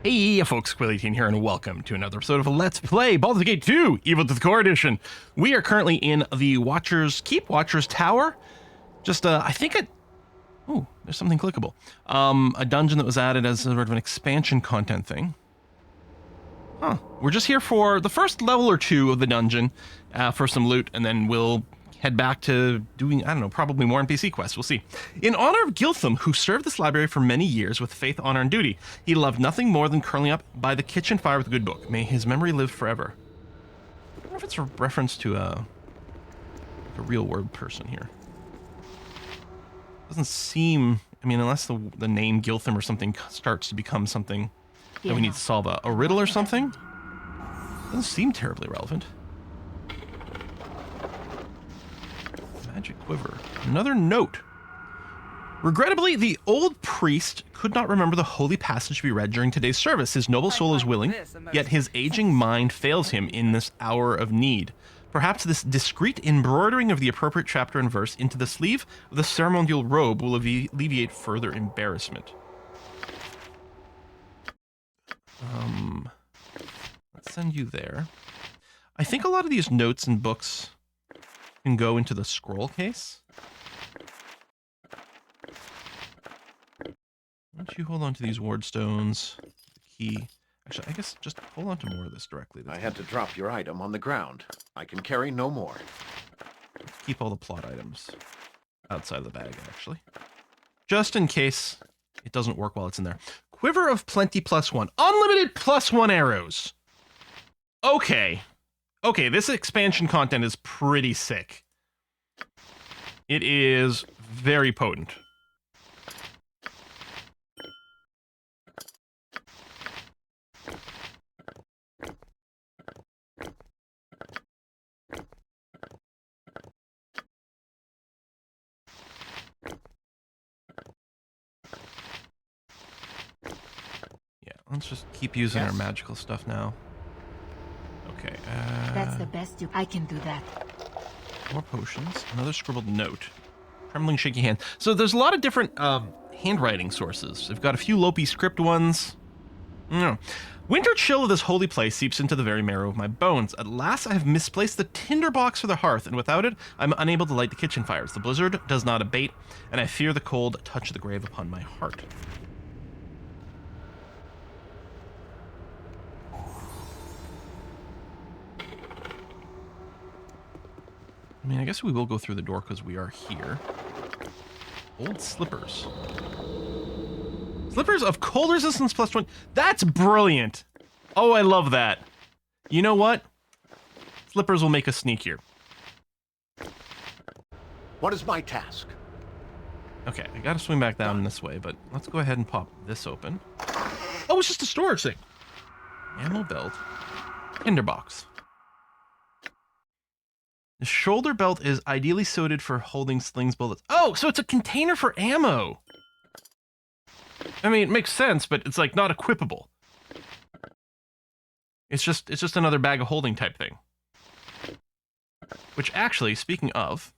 Hey folks, Quilly18 here, and welcome to another episode of Let's Play Baldur's Gate 2, Evil to the Core Edition. We are currently in the Keep Watcher's Tower. Just, oh, there's something clickable. A dungeon that was added as sort of an expansion content thing. Huh. We're just here for the first level or two of the dungeon, for some loot, and then we'll head back to doing, I don't know, probably more NPC quests. We'll see. In honor of Giltham, who served this library for many years with faith, honor, and duty, he loved nothing more than curling up by the kitchen fire with a good book. May his memory live forever. I wonder if it's a reference to a real world person here. Doesn't seem, I mean, unless the name Giltham or something starts to become something that we need to solve a riddle or something. Doesn't seem terribly relevant. Magic quiver. Another note. Regrettably, the old priest could not remember the holy passage to be read during today's service. His noble soul is willing, yet his aging mind fails him in this hour of need. Perhaps this discreet embroidering of the appropriate chapter and verse into the sleeve of the ceremonial robe will alleviate further embarrassment. Let's send you there. I think a lot of these notes and books can go into the scroll case. Why don't you hold on to these ward stones, the key. Actually, I guess just hold on to more of this directly. I had to drop your item on the ground. I can carry no more. Keep all the plot items outside of the bag, actually. Just in case it doesn't work while it's in there. Quiver of Plenty +1. Unlimited +1 arrows. Okay. Okay, this expansion content is pretty sick. It is very potent. Yeah, let's just keep using our magical stuff now. Okay, That's the best I can do that. More potions. Another scribbled note. Trembling, shaky hand. So there's a lot of different handwriting sources. I've got a few Lopi script ones. No. Winter chill of this holy place seeps into the very marrow of my bones. At last I have misplaced the tinder box for the hearth, and without it, I'm unable to light the kitchen fires. The blizzard does not abate, and I fear the cold touch of the grave upon my heart. I mean, I guess we will go through the door because we are here. Old slippers. Slippers of cold resistance +1. That's brilliant. Oh, I love that. You know what? Slippers will make us sneakier. What is my task? Okay, I gotta swing back down this way, but let's go ahead and pop this open. Oh, it's just a storage thing. Ammo belt. Tinderbox. The shoulder belt is ideally suited for holding slings, bullets. Oh, so it's a container for ammo. I mean, it makes sense, but it's like not equipable. It's just another bag of holding type thing. Which actually, speaking of,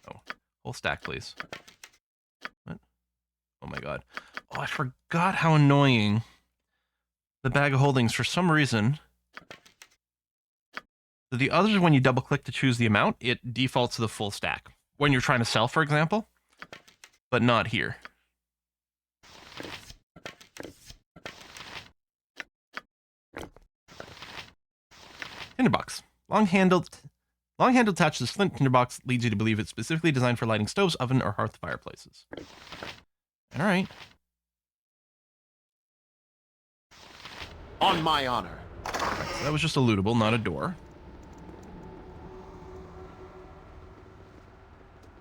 oh, whole stack, please. What? Oh my god. Oh, I forgot how annoying the bag of holdings, for some reason. The others, when you double click to choose the amount, it defaults to the full stack. When you're trying to sell, for example, but not here. Tinderbox. Long-handled attached to this flint tinderbox leads you to believe it's specifically designed for lighting stoves, oven, or hearth fireplaces. All right. On my honor. Right, so that was just a lootable, not a door.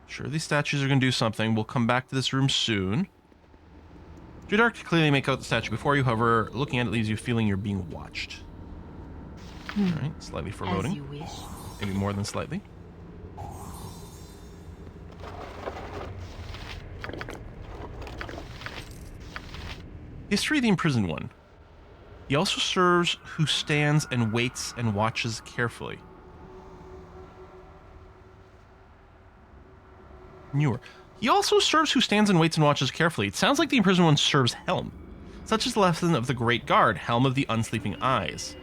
Sure, these statues are going to do something. We'll come back to this room soon. Too dark to clearly make out the statue before you, however, looking at it leaves you feeling you're being watched. Alright, slightly foreboding. As you wish. Maybe more than slightly. History of the Imprisoned One. He also serves who stands and waits and watches carefully. Newer. He also serves who stands and waits and watches carefully. It sounds like the imprisoned one serves Helm. Such is the lesson of the Great Guard, Helm of the Unsleeping Eyes.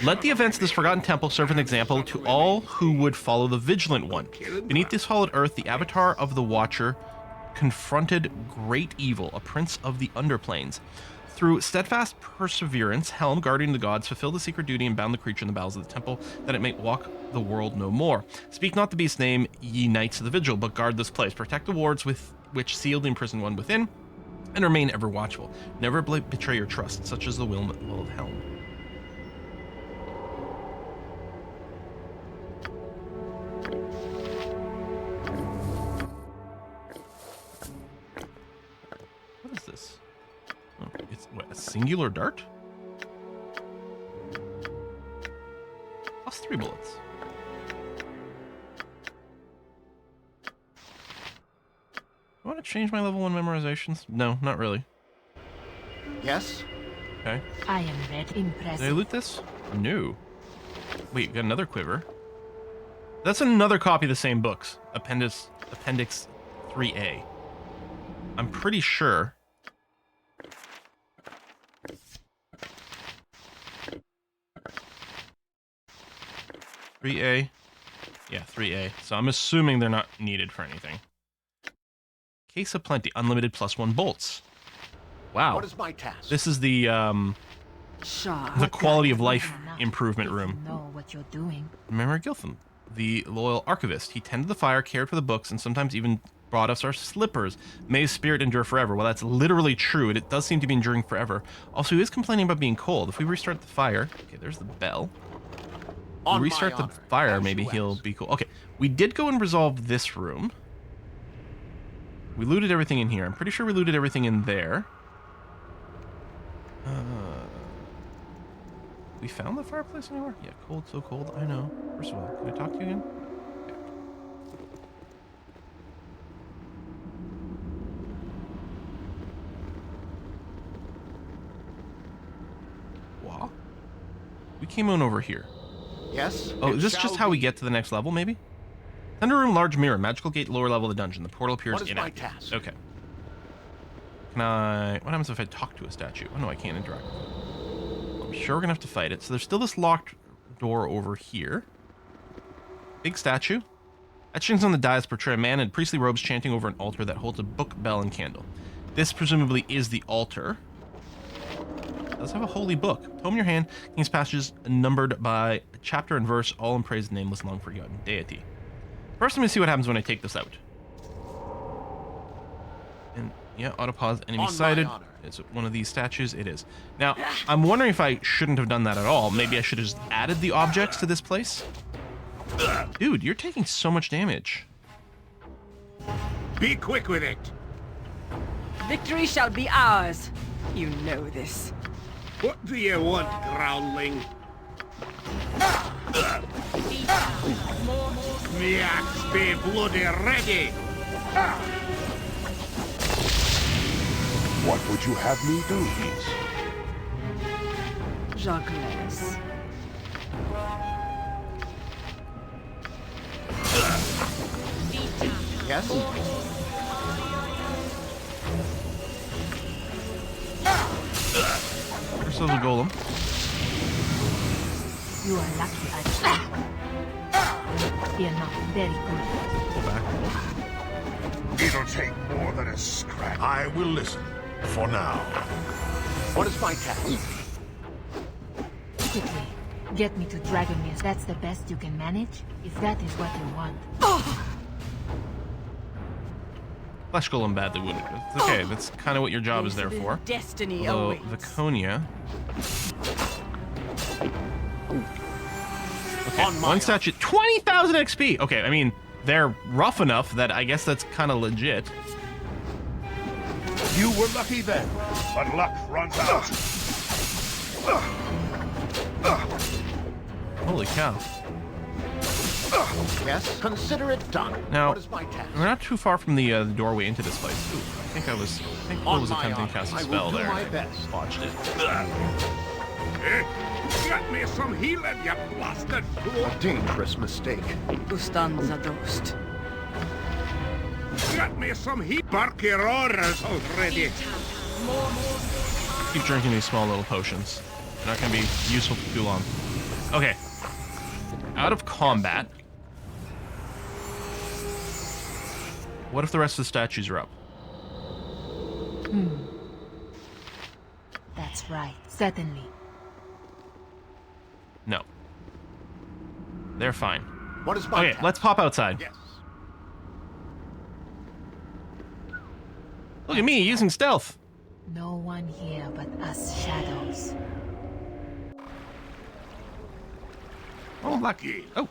Let the events of this forgotten temple serve an example to all who would follow the Vigilant One. Beneath this hallowed earth, the avatar of the Watcher confronted great evil, a prince of the underplanes. Through steadfast perseverance, Helm, guardian of the gods, fulfilled the secret duty and bound the creature in the bowels of the temple, that it may walk the world no more. Speak not the beast's name, ye knights of the vigil, but guard this place. Protect the wards with which seal the imprisoned one within, and remain ever watchful. Never betray your trust, such is the will of Helm. What is this? Oh, it's what, a singular dart? Plus 3 bullets. Do I want to change my level 1 memorizations? No, not really. Yes? Okay. I am ready. Impressive. Did I loot this? No. Wait, got another quiver. That's another copy of the same books. Appendix 3A. I'm pretty sure. .3A. Yeah, 3A. So I'm assuming they're not needed for anything. Case of Plenty. Unlimited +1 bolts. Wow. What is my task? This is the quality of life improvement room. Know what you're doing. Remember Giltham, the loyal archivist. He tended the fire, cared for the books, and sometimes even brought us our slippers. May his spirit endure forever. Well, that's literally true. It does seem to be enduring forever. Also, he is complaining about being cold. If we restart the fire... Okay, there's the bell. On We restart the fire, maybe he'll be cool. Okay, we did go and resolve this room. We looted everything in here. I'm pretty sure we looted everything in there. We found the fireplace anywhere? Yeah, cold, so cold. I know. First of all, can I talk to you again? Okay. What? We came on over here. Yes? Oh, it is this shall just how we be. get to the next level, maybe? Thunder room, large mirror, magical gate, lower level of the dungeon. The portal appears What is my inactive. task? Okay. Can I... What happens if I talk to a statue? Oh, no, I can't interact with it. I'm sure we're gonna have to fight it. So there's still this locked door over here. Big statue. Etchings on the dais portray a man in priestly robes chanting over an altar that holds a book, bell, and candle. This presumably is the altar. It does have a holy book. Tome in your hand, King's passages numbered by chapter and verse, all in praise of the nameless, long forgotten deity. First, let me see what happens when I take this out. And yeah, autopause, enemy sighted. It's one of these statues. It is. Now, I'm wondering if I shouldn't have done that at all. Maybe I should have just added the objects to this place. Dude, you're taking so much damage. Be quick with it. Victory shall be ours. You know this. What do you want, groundling? Me axe be bloody ready. What would you have me do? Jacques. Yes? Ourselves a golem. You are lucky Fear not. Very good. Go back. It'll take more than a scratch. I will listen. For now. What is my task? Quickly. Get me to Dragomir. That's the best you can manage? If that is what you want. Flesh golem badly wounded. It's okay. That's kind of what your job is there for. Destiny Although awaits. Viconia. Okay, one statue, 20,000 XP. Okay, I mean they're rough enough that I guess that's kind of legit. You were lucky then, but luck runs out. Holy cow! Yes? Consider it done. Now what is my task? we're not too far from the doorway into this place. Ooh, I think Cole was my attempting to honor, cast a I will spell do there. my and I best. botched it. Get me some healing, you blasted fool. A dangerous mistake. Ustanza dost. Got me some heat. Bark your orders already. Keep drinking these small little potions. They're not going to be useful for too long. Okay. Out of combat. What if the rest of the statues are up? That's right. Certainly. No. They're fine. What is my Okay, let's pop outside. Yes. Look at me using stealth. No one here but us shadows. Oh, black. Oh.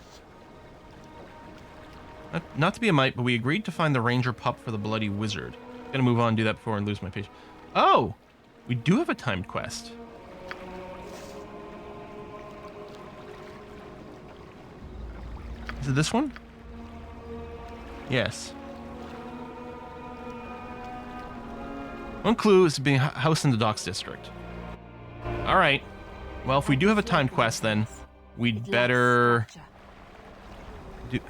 Not to be a mite, but we agreed to find the ranger pup for the bloody wizard. Gonna move on and do that before I lose my patience. Oh! We do have a timed quest. Is it this one? Yes. One clue is being housed in the docks district. Alright. Well, if we do have a timed quest, then we'd better...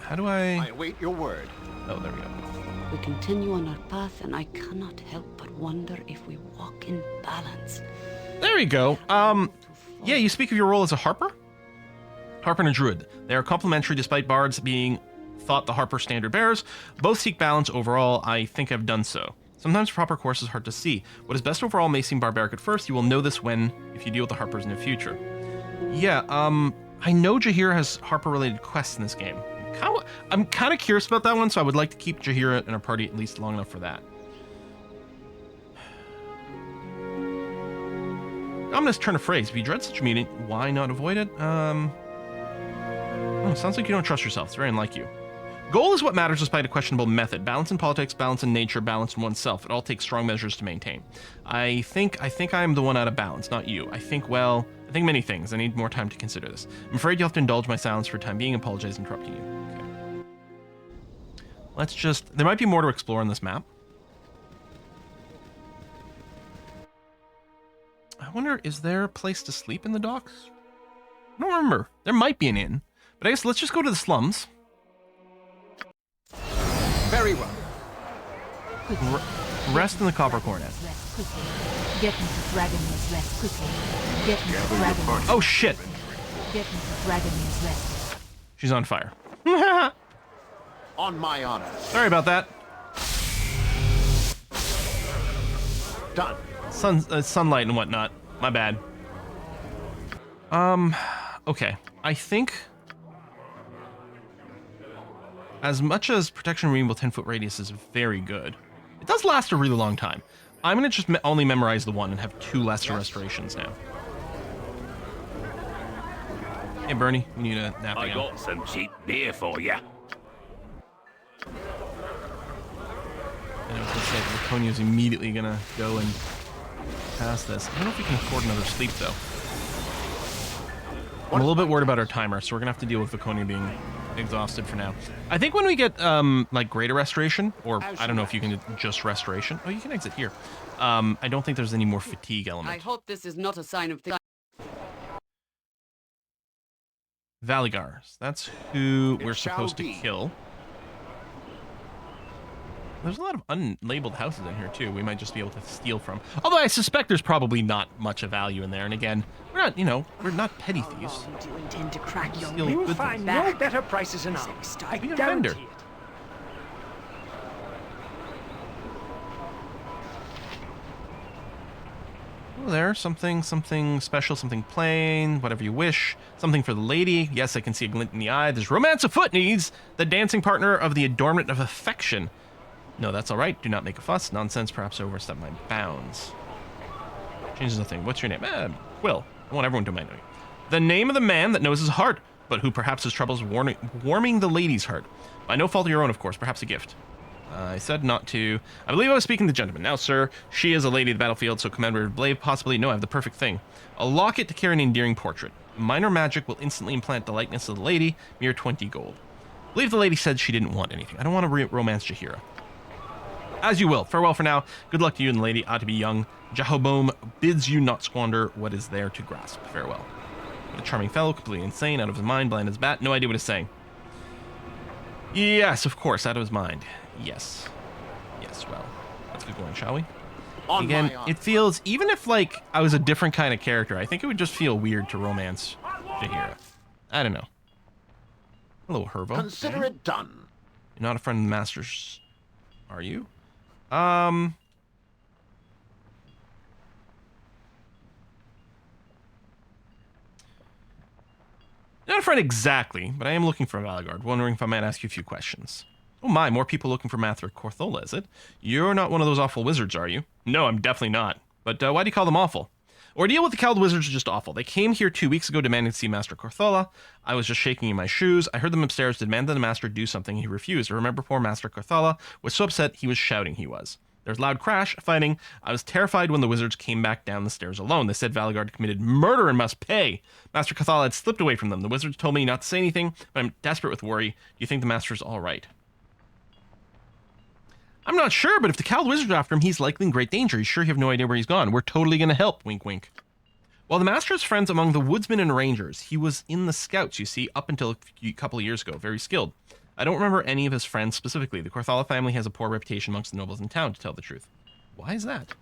How do I await your word. Oh, there we go. We continue on our path, and I cannot help but wonder if we walk in balance. There we go. Yeah, you speak of your role as a harper? Harper and a druid. They are complementary despite bards being thought the harper standard bearers. Both seek balance overall. I think I've done so. Sometimes proper course is hard to see. What is best overall may seem barbaric at first. You will know this if you deal with the harpers in the future. Yeah, I know Jaheira has harper-related quests in this game. I'm kind of curious about that one, so I would like to keep Jaheira in our party at least long enough for that. Ominous turn of phrase. If you dread such a meeting, why not avoid it? Oh, sounds like you don't trust yourself. It's very unlike you. Goal is what matters despite a questionable method. Balance in politics, balance in nature, balance in oneself. It all takes strong measures to maintain. I think I'm the one out of balance, not you. I think many things. I need more time to consider this. I'm afraid you'll have to indulge my silence for the time being. Apologize interrupting you. Okay. Let's just... There might be more to explore on this map. I wonder, is there a place to sleep in the docks? I don't remember. There might be an inn. But I guess let's just go to the slums. Very well. Rest in the copper cornet. Rest quickly. Get me to Dragon's Rest quickly. Get me to Dragon's Oh shit! Get me to Dragon's Rest. She's on fire. On my honor. Sorry about that. Done. Sunlight and whatnot. My bad. Okay. I think... As much as Protection Removal 10-foot radius is very good, it does last a really long time. I'm going to just only memorize the one and have 2 lesser restorations now. Hey, Bernie, we need a nap I again. got some cheap beer for ya. And I was going to say, Laconia's immediately going to go and pass this. I don't know if we can afford another sleep, though. I'm a little bit worried about our timer, so we're going to have to deal with Laconia being exhausted for now. I think when we get, like, greater restoration, or I don't know if you can do just restoration. Oh, you can exit here. I don't think there's any more fatigue element. I hope this is not a sign of the... Valygars. That's who we're shall supposed to be. kill. There's a lot of unlabeled houses in here, too. We might just be able to steal from. Although I suspect there's probably not much of value in there. And again, we're not, we're not petty thieves. Do you intend to crack your Steal whip? good Find things. no better prices in ours. I Be a guarantee vendor. it. Oh, there, something special, something plain, whatever you wish. Something for the lady. Yes, I can see a glint in the eye. There's romance afoot needs the dancing partner of the adornment of affection. No, that's all right. Do not make a fuss. Nonsense. Perhaps I overstep my bounds. Changes nothing. What's your name? Quill. I want everyone to mind me. The name of the man that knows his heart, but who perhaps has troubles warming the lady's heart. By no fault of your own, of course. Perhaps a gift. I said not to. I believe I was speaking to the gentleman. Now, sir, she is a lady of the battlefield, so Commander Blade possibly. No, I have the perfect thing. A locket to carry an endearing portrait. Minor magic will instantly implant the likeness of the lady. Mere 20 gold. I believe the lady said she didn't want anything. I don't want to romance Jaheira. As you will. Farewell for now. Good luck to you and the lady. Ought to be young. Jehoboam bids you not squander what is there to grasp. Farewell. What a charming fellow. Completely insane. Out of his mind. Blind as a bat. No idea what he's saying. Yes, of course. Out of his mind. Yes. Let's get going, shall we? On Again, my honor. it feels, even if like I was a different kind of character, I think it would just feel weird to romance Jaheira. I don't know. Hello, Hervo. Consider it done. You're not a friend of the Masters, are you? Not a friend exactly, but I am looking for Valygar, wondering if I might ask you a few questions. Oh my, more people looking for Mathra Corthola, is it? You're not one of those awful wizards, are you? No, I'm definitely not. But why do you call them awful? Ordeal with the Cowled Wizards is just awful. They came here 2 weeks ago demanding to see Master Corthola. I was just shaking in my shoes. I heard them upstairs demand that the Master do something. He refused. I remember poor Master Corthola was so upset he was shouting he was. There's loud crash, fighting. I was terrified when the wizards came back down the stairs alone. They said Valygar committed murder and must pay. Master Corthola had slipped away from them. The wizards told me not to say anything, but I'm desperate with worry. Do you think the Master's all right? I'm not sure, but if the Cowled Wizard's after him, he's likely in great danger. He's sure you have no idea where he's gone. We're totally going to help, wink wink. While the Master has friends among the woodsmen and rangers, he was in the scouts, you see, up until a couple of years ago. Very skilled. I don't remember any of his friends specifically. The Corthola family has a poor reputation amongst the nobles in town, to tell the truth. Why is that?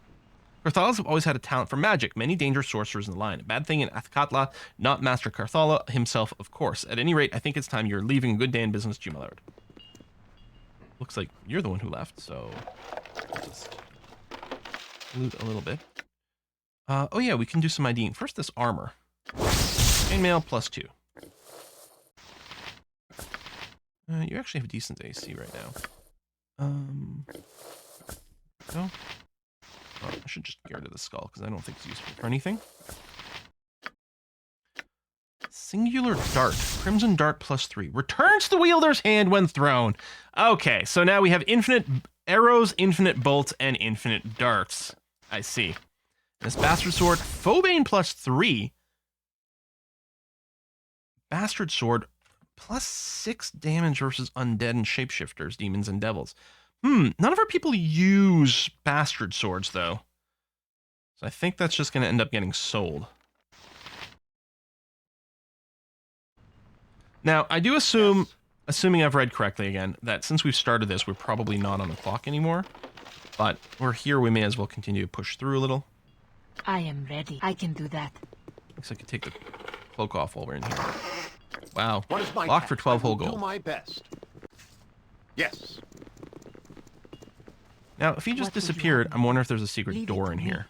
Cortholas have always had a talent for magic, many dangerous sorcerers in the line. A bad thing in Athkatla, not Master Corthola himself, of course. At any rate, I think it's time you're leaving. A good day in business to you, my lord. Looks like you're the one who left, so I'll just loot a little bit. Oh yeah, we can do some IDing. First, this armor. Snail Mail +2. You actually have decent AC right now. No? Oh, I should just get rid of the skull, because I don't think it's useful for anything. Singular Dart. Crimson Dart +3. Returns the wielder's hand when thrown. Okay, so now we have infinite arrows, infinite bolts, and infinite darts. I see. This Bastard Sword, Phobane +3. Bastard Sword, +6 damage versus undead and shapeshifters, demons and devils. None of our people use Bastard Swords, though. So I think that's just going to end up getting sold. Now, I do assume, assuming I've read correctly again, that since we've started this, we're probably not on the clock anymore. But we're here, we may as well continue to push through a little. I am ready. I can do that. Looks like I could take the cloak off while we're in here. Wow. What is my Locked for task? 12 I will whole gold. Do my best. Yes. Now, if he just What would you disappeared, have? I'm wondering if there's a secret Leave it door to in me. here.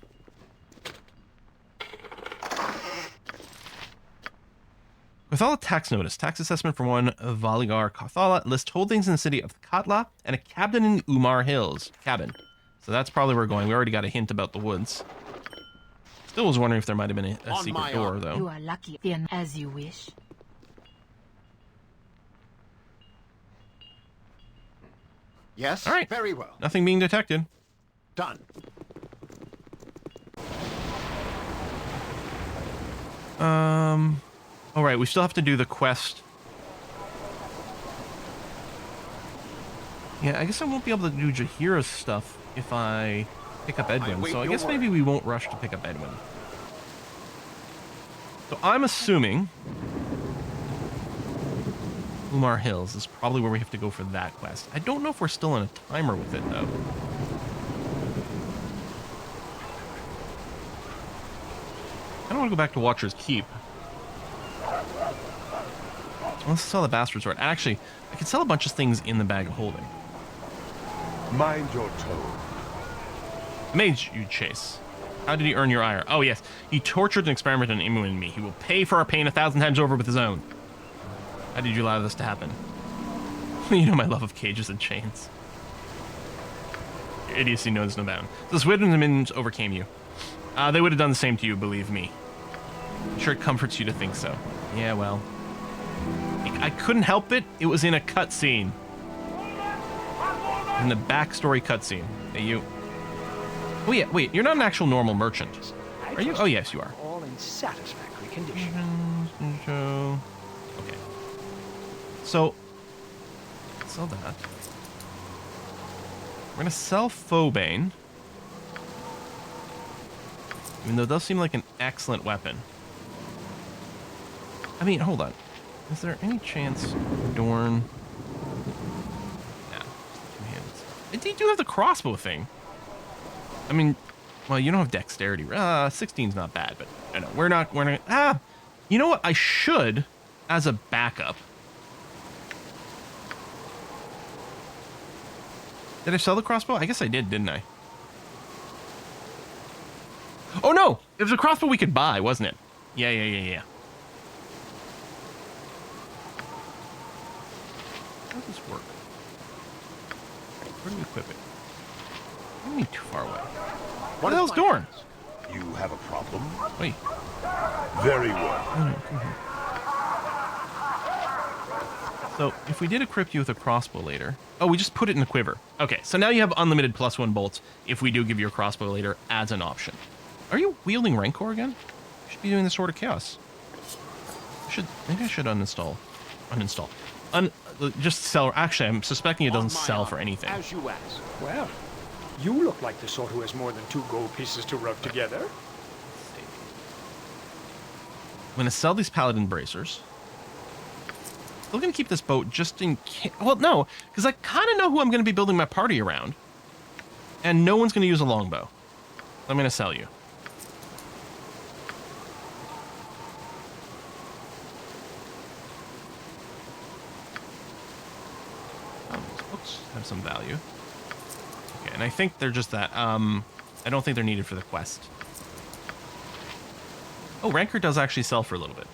Corthola tax notice. Tax assessment for one Valygar Corthola. List holdings in the city of Katla and a cabin in Umar Hills. Cabin. So that's probably where we're going. We already got a hint about the woods. Still was wondering if there might have been a On secret my door, honor. though. You are lucky. Then, as you wish. Yes. All right. Very well. Nothing being detected. Done. All right, we still have to do the quest. Yeah, I guess I won't be able to do Jaheira's stuff if I pick up Edwin. await So I your guess word. maybe we won't rush to pick up Edwin. So I'm assuming Umar Hills is probably where we have to go for that quest. I don't know if we're still on a timer with it, though. I don't want to go back to Watcher's Keep. Let's sell the Bastard Sword. Actually, I could sell a bunch of things in the bag of holding. Mind your tone. Made you chase. How did he earn your ire? Oh, yes. He tortured and experimented on Imu and me. He will pay for our pain 1,000 times over with his own. How did you allow this to happen? You know my love of cages and chains. Your idiocy knows no bound. The Swidden and minions overcame you. They would have done the same to you, believe me. I'm sure it comforts you to think so. Yeah, well. I couldn't help it. It was in a cutscene. In the backstory cutscene. Hey, you. Oh, yeah, wait. You're not an actual normal merchant. Are you? Oh, yes, you are. All in satisfactory condition. Okay. So, sell that. We're going to sell Phobane. Even though it does seem like an excellent weapon. I mean, hold on. Is there any chance Dorn... Nah, just the two hands. They do have the crossbow thing. I mean, well, you don't have dexterity. 16's not bad, but I know we're not. You know what? I should, as a backup. Did I sell the crossbow? I guess I did, didn't I? Oh no! It was a crossbow we could buy, wasn't it? Yeah. How does this work? Where do we equip it? I don't need too far away. What the hell's Dorn? You have a problem? Wait. Very well. So, if we did equip you with a crossbow later... Oh, we just put it in the quiver. Okay, so now you have unlimited +1 bolts if we do give you a crossbow later as an option. Are you wielding Rancor again? You should be doing the Sword of Chaos. Maybe I should uninstall. Just sell... Actually, I'm suspecting it doesn't sell for anything. As you ask. Well, you look like the sort who has more than 2 gold pieces to rub together. I'm going to sell these Paladin Bracers. Still going to keep this boat just in case... Well, no, because I kind of know who I'm going to be building my party around. And no one's going to use a longbow. I'm going to sell you. These books have some value. Okay, and I think they're just that. I don't think they're needed for the quest. Oh, Rancor does actually sell for a little bit.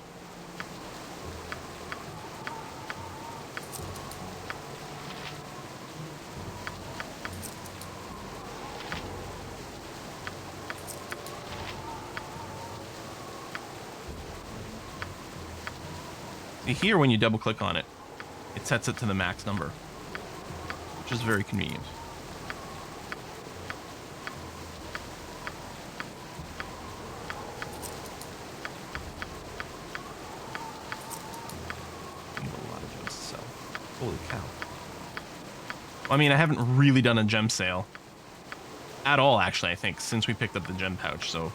See, here when you double click on it, it sets it to the max number, which is very convenient. Holy cow. Well, I mean, I haven't really done a gem sale at all, actually, I think, since we picked up the gem pouch, so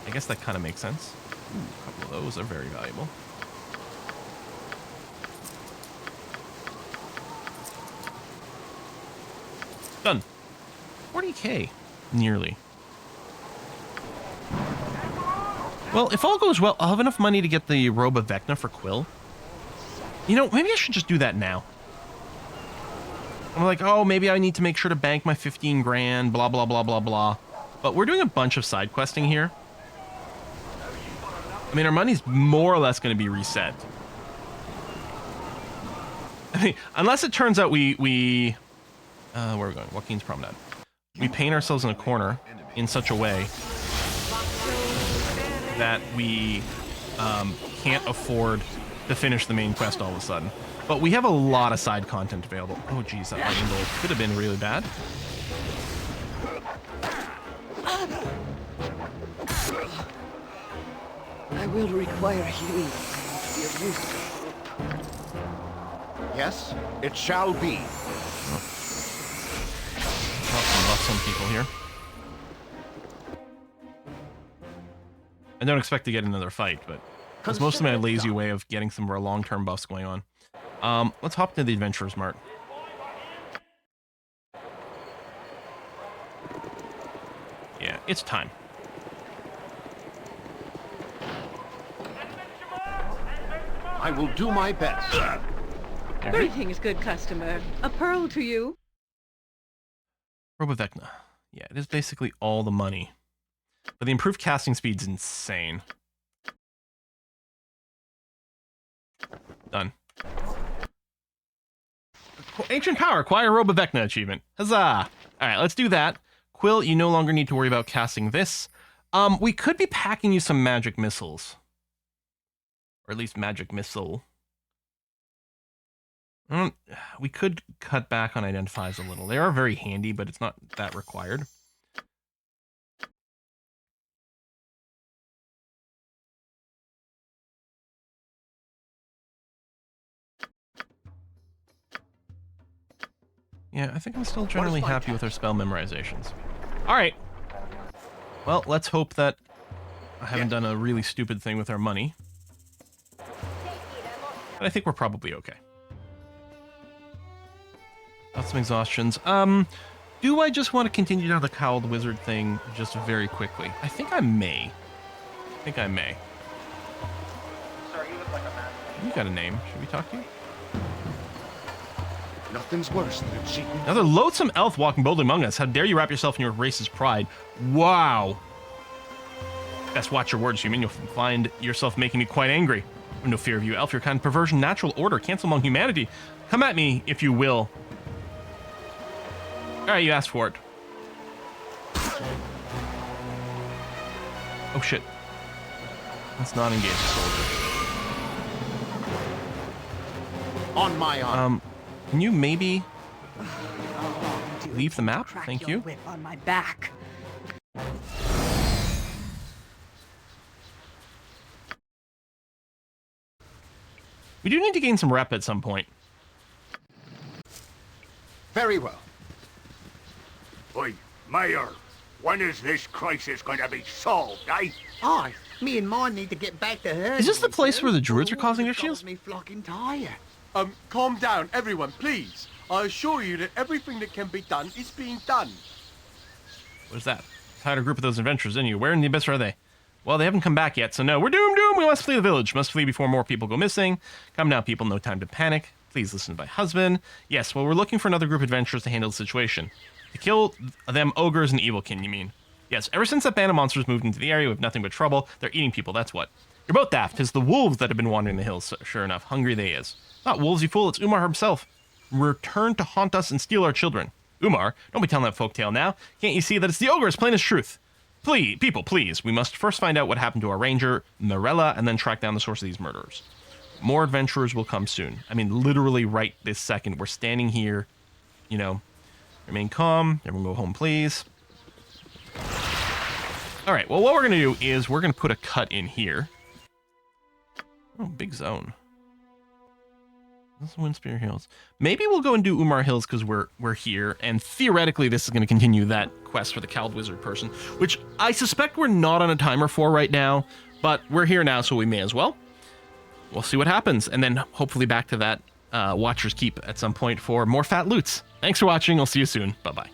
I guess that kind of makes sense. Ooh, a couple of those are very valuable. Done. 40k, nearly. Well, if all goes well, I'll have enough money to get the Robe of Vecna for Quill. You know, maybe I should just do that now. I'm like, oh, maybe I need to make sure to bank my 15 grand, blah, blah, blah, blah, blah. But we're doing a bunch of side questing here. I mean, our money's more or less going to be reset. I mean, unless it turns out where are we going? Joaquin's Promenade. We paint ourselves in a corner in such a way that we can't afford to finish the main quest all of a sudden. But we have a lot of side content available. Oh, geez, that lightning bolt could have been really bad. I will require healing to be of use. Yes, it shall be. Buff some people here. I don't expect to get another fight, but it's mostly my lazy way of getting some of our long-term buffs going on. Let's hop into the Adventurer's Mart. Yeah, it's time. I will do my best. Greetings, good customer. A pearl to you. Robe of Vecna. Yeah, it is basically all the money. But the improved casting speed's insane. Done. Ancient Power, acquire Robe of Vecna achievement. Huzzah! Alright, let's do that. Quill, you no longer need to worry about casting this. We could be packing you some magic missiles. Or at least magic missile. We could cut back on identifies a little. They are very handy, but it's not that required. Yeah, I think I'm still generally happy with our spell memorizations. Alright. Well, let's hope that I haven't done a really stupid thing with our money. But I think we're probably okay. Got some exhaustions. Do do I just want to continue down the cowled wizard thing just very quickly? I think I may. Sir, you look like a man. You got a name. Should we talk to you? Nothing's worse than cheating. Another loathsome elf walking boldly among us. How dare you wrap yourself in your race's pride? Wow. Best watch your words, human. You'll find yourself making me quite angry. I've no fear of you, elf. Your kind of perversion, natural order, cancel among humanity. Come at me, if you will. All right, you asked for it. Oh, shit. Let's not engage the soldier. On my honor. Can you maybe leave the map? Crack Thank your you. whip on my back. We do need to gain some rep at some point. Very well. Oi, Mayor, when is this crisis going to be solved, eh? Aye, me and mine need to get back to her. Is this the place where the druids are causing issues? Me flocking tire. Calm down, everyone, please. I assure you that everything that can be done is being done. What is that? Hired a group of those adventurers, didn't you? Where in the abyss are they? Well, they haven't come back yet, so no. We're doomed. We must flee the village. Must flee before more people go missing. Come now, people. No time to panic. Please listen to my husband. Yes, well, we're looking for another group of adventurers to handle the situation. To kill them ogres and evilkin, you mean? Yes, ever since that band of monsters moved into the area with nothing but trouble, they're eating people, that's what. You're both daft. 'Tis the wolves that have been wandering the hills, sure enough. Hungry they is. Not wolves, you fool. It's Umar himself. Return to haunt us and steal our children. Umar, don't be telling that folktale now. Can't you see that it's the ogre as plain as truth? Please, people, please. We must first find out what happened to our ranger, Mirella, and then track down the source of these murderers. More adventurers will come soon. I mean, literally right this second. We're standing here, you know. Remain calm. Everyone go home, please. All right, well, what we're going to do is we're going to put a cut in here. Oh, big zone. This is Windspear Hills. Maybe we'll go and do Umar Hills because we're here, and theoretically this is going to continue that quest for the Cowled Wizard person, which I suspect we're not on a timer for right now, but we're here now, so we may as well. We'll see what happens, and then hopefully back to that Watcher's Keep at some point for more fat loots. Thanks for watching. I'll see you soon. Bye-bye.